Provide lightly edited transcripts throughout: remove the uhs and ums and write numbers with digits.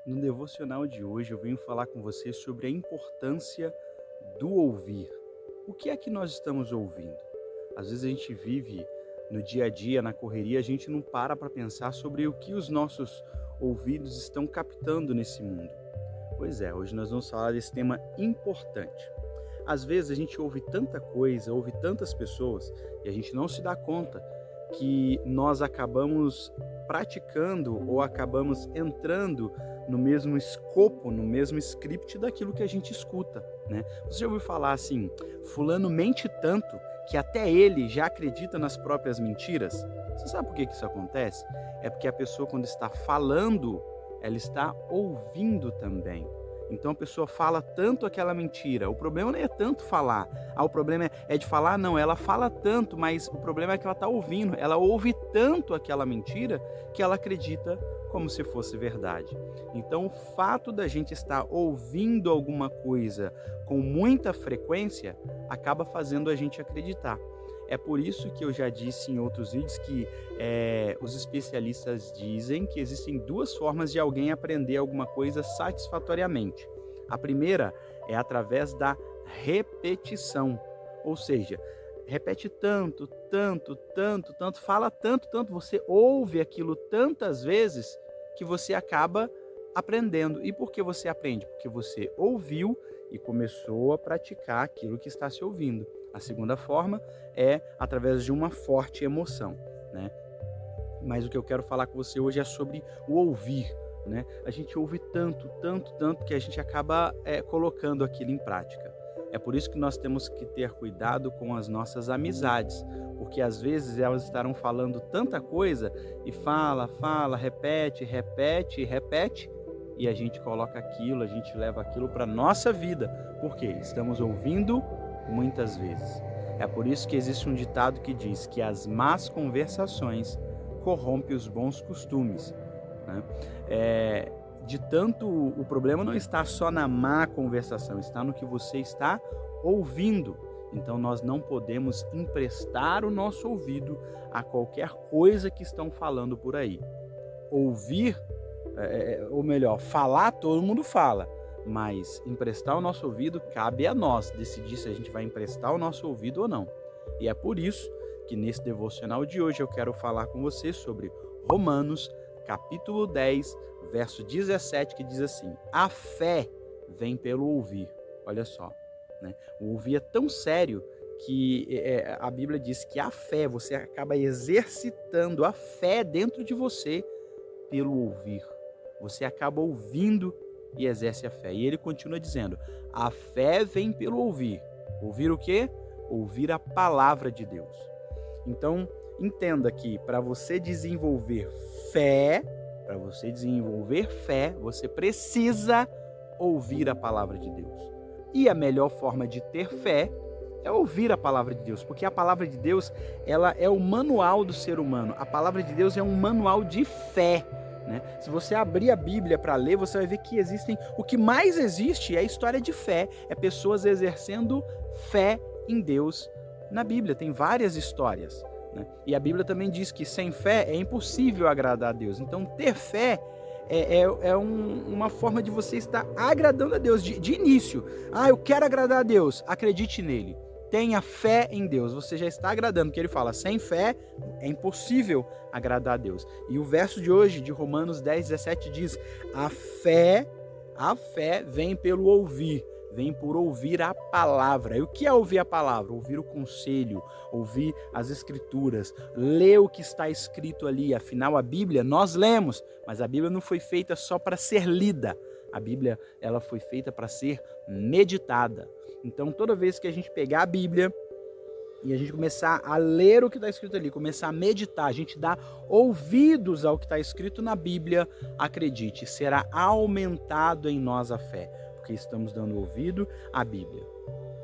No devocional de hoje eu venho falar com você sobre a importância do ouvir. O que é que nós estamos ouvindo? Às vezes a gente vive no dia a dia, na correria, a gente não para pensar sobre o que os nossos ouvidos estão captando nesse mundo. Pois é, hoje nós vamos falar desse tema importante. Às vezes a gente ouve tanta coisa, ouve tantas pessoas e a gente não se dá conta que nós acabamos praticando ou acabamos entrando no mesmo escopo, no mesmo script daquilo que a gente escuta, né? Você já ouviu falar assim, fulano mente tanto que até ele já acredita nas próprias mentiras? Você sabe por que isso acontece? É porque a pessoa, quando está falando, ela está ouvindo também. Então a pessoa fala tanto aquela mentira. O problema não é tanto falar. O problema é de falar, não. Ela fala tanto, mas o problema é que ela está ouvindo. Ela ouve tanto aquela mentira que ela acredita como se fosse verdade. Então o fato da gente estar ouvindo alguma coisa com muita frequência acaba fazendo a gente acreditar. É por isso que eu já disse em outros vídeos que os especialistas dizem que existem duas formas de alguém aprender alguma coisa satisfatoriamente. A primeira é através da repetição, ou seja, repete tanto, tanto, tanto, tanto, fala tanto, tanto, você ouve aquilo tantas vezes que você acaba aprendendo. E por que você aprende? Porque você ouviu e começou a praticar aquilo que está se ouvindo. A segunda forma é através de uma forte emoção, né? Mas o que eu quero falar com você hoje é sobre o ouvir, né? A gente ouve tanto, tanto, tanto que a gente acaba colocando aquilo em prática. É por isso que nós temos que ter cuidado com as nossas amizades, porque às vezes elas estarão falando tanta coisa e fala, fala, repete, repete, repete, e a gente coloca aquilo, a gente leva aquilo para a nossa vida. Por quê? Estamos ouvindo muitas vezes. É por isso que existe um ditado que diz que as más conversações corrompem os bons costumes, né? O problema não está só na má conversação, está no que você está ouvindo. Então nós não podemos emprestar o nosso ouvido a qualquer coisa que estão falando por aí. Ouvir, ou melhor, falar todo mundo fala, mas emprestar o nosso ouvido cabe a nós decidir se a gente vai emprestar o nosso ouvido ou não. E é por isso que nesse devocional de hoje eu quero falar com você sobre Romanos, capítulo 10, verso 17, que diz assim: a fé vem pelo ouvir. Olha só, né? O ouvir é tão sério que a Bíblia diz que a fé, você acaba exercitando a fé dentro de você pelo ouvir. Você acaba ouvindo e exerce a fé. E ele continua dizendo: a fé vem pelo ouvir. Ouvir o quê? Ouvir a palavra de Deus. Então, entenda que para você desenvolver fé, você precisa ouvir a palavra de Deus. E a melhor forma de ter fé é ouvir a palavra de Deus, porque a palavra de Deus, ela é o manual do ser humano. A palavra de Deus é um manual de fé, né? Se você abrir a Bíblia para ler, você vai ver que o que mais existe é a história de fé, é pessoas exercendo fé em Deus. Na Bíblia tem várias histórias, né? E a Bíblia também diz que sem fé é impossível agradar a Deus. Então ter fé uma forma de você estar agradando a Deus de início. Eu quero agradar a Deus, acredite nele. Tenha fé em Deus, você já está agradando, porque ele fala, sem fé é impossível agradar a Deus. E o verso de hoje, de Romanos 10, 17, diz, a fé vem pelo ouvir, vem por ouvir a palavra. E o que é ouvir a palavra? Ouvir o conselho, ouvir as escrituras, ler o que está escrito ali. Afinal, a Bíblia nós lemos, mas a Bíblia não foi feita só para ser lida. A Bíblia, ela foi feita para ser meditada. Então, toda vez que a gente pegar a Bíblia e a gente começar a ler o que está escrito ali, começar a meditar, a gente dá ouvidos ao que está escrito na Bíblia, acredite, será aumentado em nós a fé, porque estamos dando ouvido à Bíblia.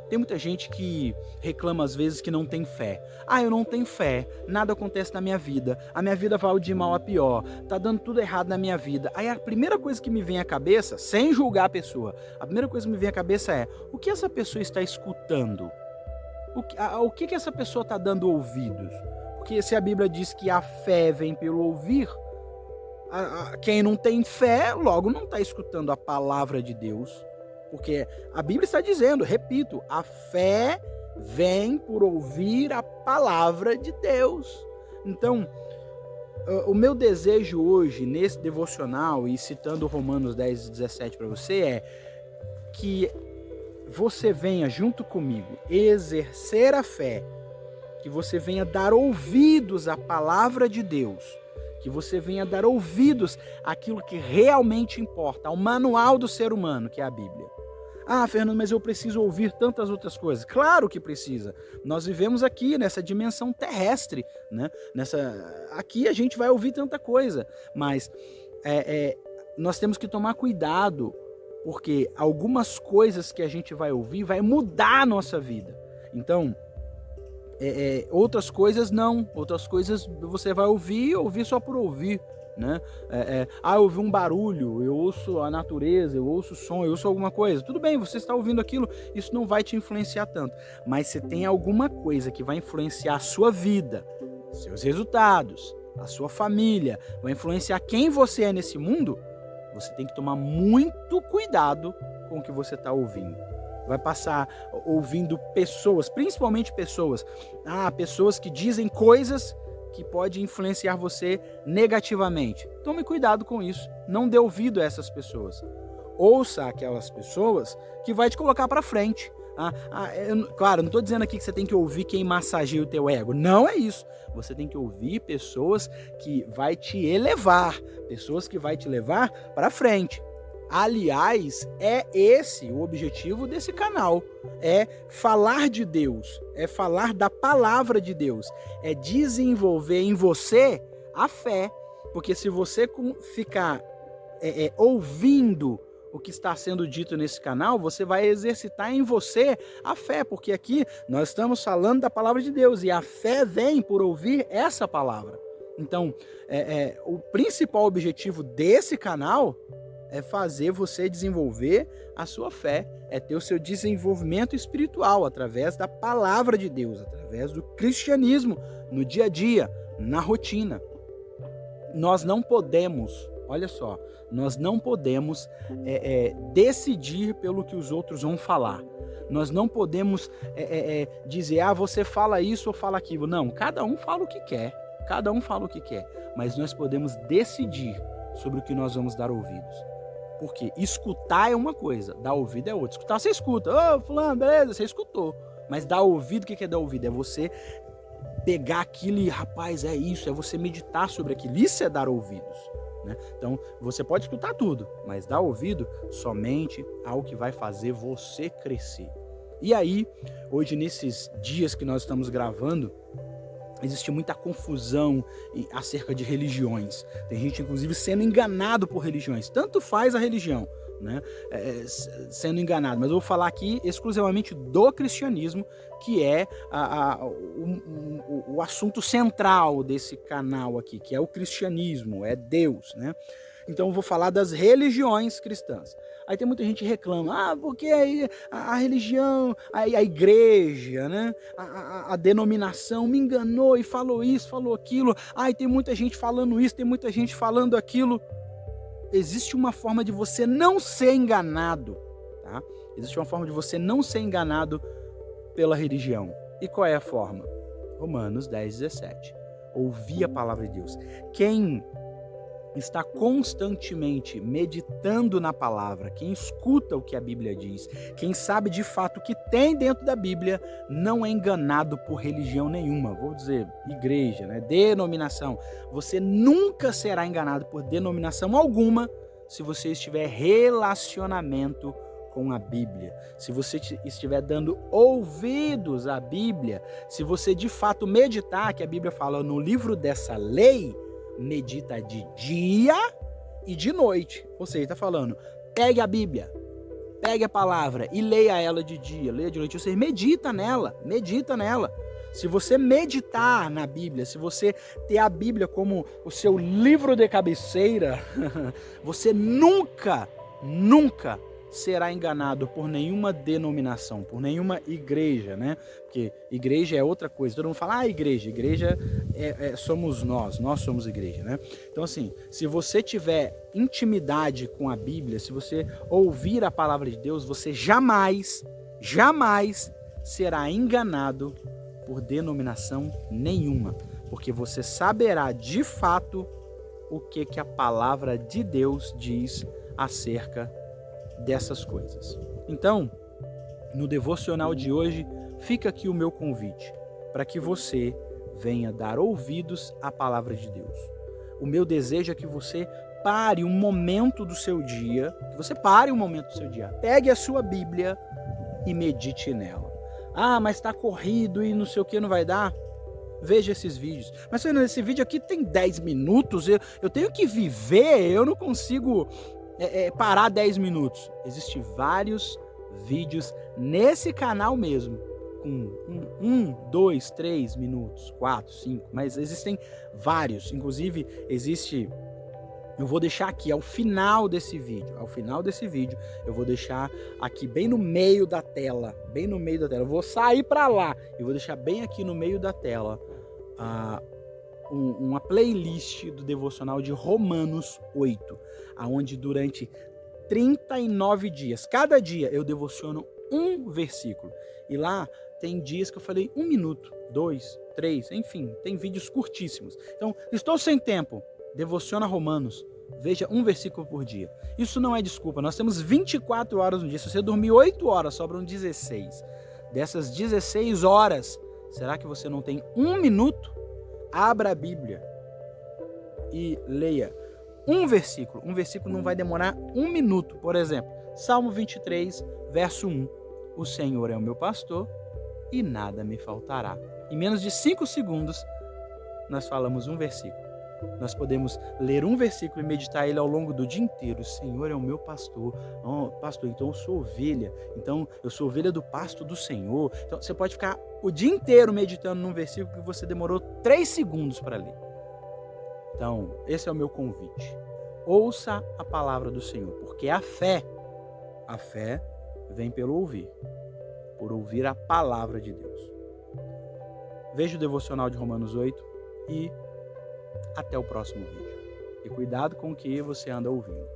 Tem muita gente que reclama às vezes que não tem fé. Eu não tenho fé, nada acontece na minha vida, a minha vida vai de mal a pior, tá dando tudo errado na minha vida. Aí a primeira coisa que me vem à cabeça, sem julgar a pessoa, a primeira coisa que me vem à cabeça é, o que essa pessoa está escutando? O que essa pessoa está dando ouvidos? Porque se a Bíblia diz que a fé vem pelo ouvir, Quem não tem fé, logo não está escutando a palavra de Deus. Porque a Bíblia está dizendo, repito, a fé vem por ouvir a palavra de Deus. Então, o meu desejo hoje, nesse devocional, e citando Romanos 10, 17 para você, é que você venha junto comigo exercer a fé, que você venha dar ouvidos à palavra de Deus, que você venha dar ouvidos àquilo que realmente importa, ao manual do ser humano, que é a Bíblia. Ah, Fernando, mas eu preciso ouvir tantas outras coisas. Claro que precisa. Nós vivemos aqui nessa dimensão terrestre, né? Aqui a gente vai ouvir tanta coisa, mas nós temos que tomar cuidado, porque algumas coisas que a gente vai ouvir vai mudar a nossa vida. Então, outras coisas não. Outras coisas você vai ouvir só por ouvir. Né? Eu ouvi um barulho, eu ouço a natureza, eu ouço o som, eu ouço alguma coisa. Tudo bem, você está ouvindo aquilo, isso não vai te influenciar tanto. Mas se tem alguma coisa que vai influenciar a sua vida, seus resultados, a sua família, vai influenciar quem você é nesse mundo, você tem que tomar muito cuidado com o que você está ouvindo. Vai passar ouvindo pessoas, principalmente pessoas que dizem coisas que pode influenciar você negativamente. Tome cuidado com isso. Não dê ouvido a essas pessoas. Ouça aquelas pessoas que vai te colocar para frente. Claro, não estou dizendo aqui que você tem que ouvir quem massageia o teu ego. Não é isso. Você tem que ouvir pessoas que vai te elevar, pessoas que vai te levar para frente. Aliás, é esse o objetivo desse canal, é falar de Deus, é falar da palavra de Deus, é desenvolver em você a fé, porque se você ficar ouvindo o que está sendo dito nesse canal, você vai exercitar em você a fé, porque aqui nós estamos falando da palavra de Deus e a fé vem por ouvir essa palavra. Então, o principal objetivo desse canal é fazer você desenvolver a sua fé, é ter o seu desenvolvimento espiritual através da palavra de Deus, através do cristianismo, no dia a dia, na rotina. Nós não podemos, olha só, nós não podemos decidir pelo que os outros vão falar. Nós não podemos dizer, você fala isso ou fala aquilo. Não, cada um fala o que quer, mas nós podemos decidir sobre o que nós vamos dar ouvidos. Porque escutar é uma coisa, dar ouvido é outra. Escutar, você escuta. Fulano, beleza, você escutou. Mas dar ouvido, o que é dar ouvido? É você pegar aquilo e, rapaz, é isso. É você meditar sobre aquilo. Isso é dar ouvidos. Né? Então, você pode escutar tudo, mas dar ouvido somente ao que vai fazer você crescer. E aí, hoje, nesses dias que nós estamos gravando, existe muita confusão acerca de religiões. Tem gente, inclusive, sendo enganado por religiões. Tanto faz a religião, né? Sendo enganado. Mas eu vou falar aqui exclusivamente do cristianismo, que é o assunto central desse canal aqui, que é o cristianismo, é Deus, né? Então eu vou falar das religiões cristãs. Aí tem muita gente que reclama, porque aí a religião, a igreja, né? A denominação me enganou e falou isso, falou aquilo. Tem muita gente falando isso, tem muita gente falando aquilo. Existe uma forma de você não ser enganado, tá? Existe uma forma de você não ser enganado pela religião. E qual é a forma? Romanos 10, 17. Ouvir a palavra de Deus. Quem está constantemente meditando na palavra, quem escuta o que a Bíblia diz, quem sabe de fato o que tem dentro da Bíblia, não é enganado por religião nenhuma. Vou dizer, igreja, né? Denominação. Você nunca será enganado por denominação alguma se você estiver em relacionamento com a Bíblia. Se você estiver dando ouvidos à Bíblia, se você de fato meditar, que a Bíblia fala no livro dessa lei, medita de dia e de noite. Ou seja, está falando, pegue a Bíblia, pegue a palavra e leia ela de dia, leia de noite. Ou seja, medita nela. Se você meditar na Bíblia, se você ter a Bíblia como o seu livro de cabeceira, você nunca será enganado por nenhuma denominação, por nenhuma igreja, né? Porque igreja é outra coisa. Todo mundo fala, igreja somos nós somos igreja, né? Então assim, se você tiver intimidade com a Bíblia, se você ouvir a palavra de Deus, você jamais será enganado por denominação nenhuma, porque você saberá de fato o que a palavra de Deus diz acerca dessas coisas. Então, no devocional de hoje, fica aqui o meu convite para que você venha dar ouvidos à palavra de Deus. O meu desejo é que você pare um momento do seu dia, pegue a sua Bíblia e medite nela. Mas está corrido e não sei o que, não vai dar? Veja esses vídeos. Mas esse vídeo aqui tem 10 minutos, eu tenho que viver, eu não consigo parar 10 minutos. Existem vários vídeos nesse canal mesmo, com 1, 2, 3 minutos, 4, 5, mas existem vários. Inclusive, eu vou deixar aqui ao final desse vídeo, eu vou deixar aqui bem no meio da tela, eu vou sair para lá e vou deixar bem aqui no meio da tela uma playlist do devocional de Romanos 8, aonde durante 39 dias, cada dia eu devociono um versículo, e lá tem dias que eu falei 1 minuto, 2, 3, enfim, tem vídeos curtíssimos. Então, estou sem tempo, devociona Romanos, veja um versículo por dia. Isso não é desculpa, nós temos 24 horas no dia. Se você dormir 8 horas, sobram 16. Dessas 16 horas, será que você não tem 1 minuto? Abra a Bíblia e leia um versículo. Um versículo não vai demorar 1 minuto. Por exemplo, Salmo 23, verso 1. O Senhor é o meu pastor e nada me faltará. Em menos de 5 segundos, nós falamos um versículo. Nós podemos ler um versículo e meditar ele ao longo do dia inteiro. O Senhor é o meu pastor. Pastor, então eu sou ovelha. Então eu sou ovelha do pasto do Senhor. Então você pode ficar o dia inteiro meditando num versículo que você demorou 3 segundos para ler. Então, esse é o meu convite. Ouça a palavra do Senhor, porque a fé vem pelo ouvir, por ouvir a palavra de Deus. Veja o devocional de Romanos 8 e até o próximo vídeo. E cuidado com o que você anda ouvindo.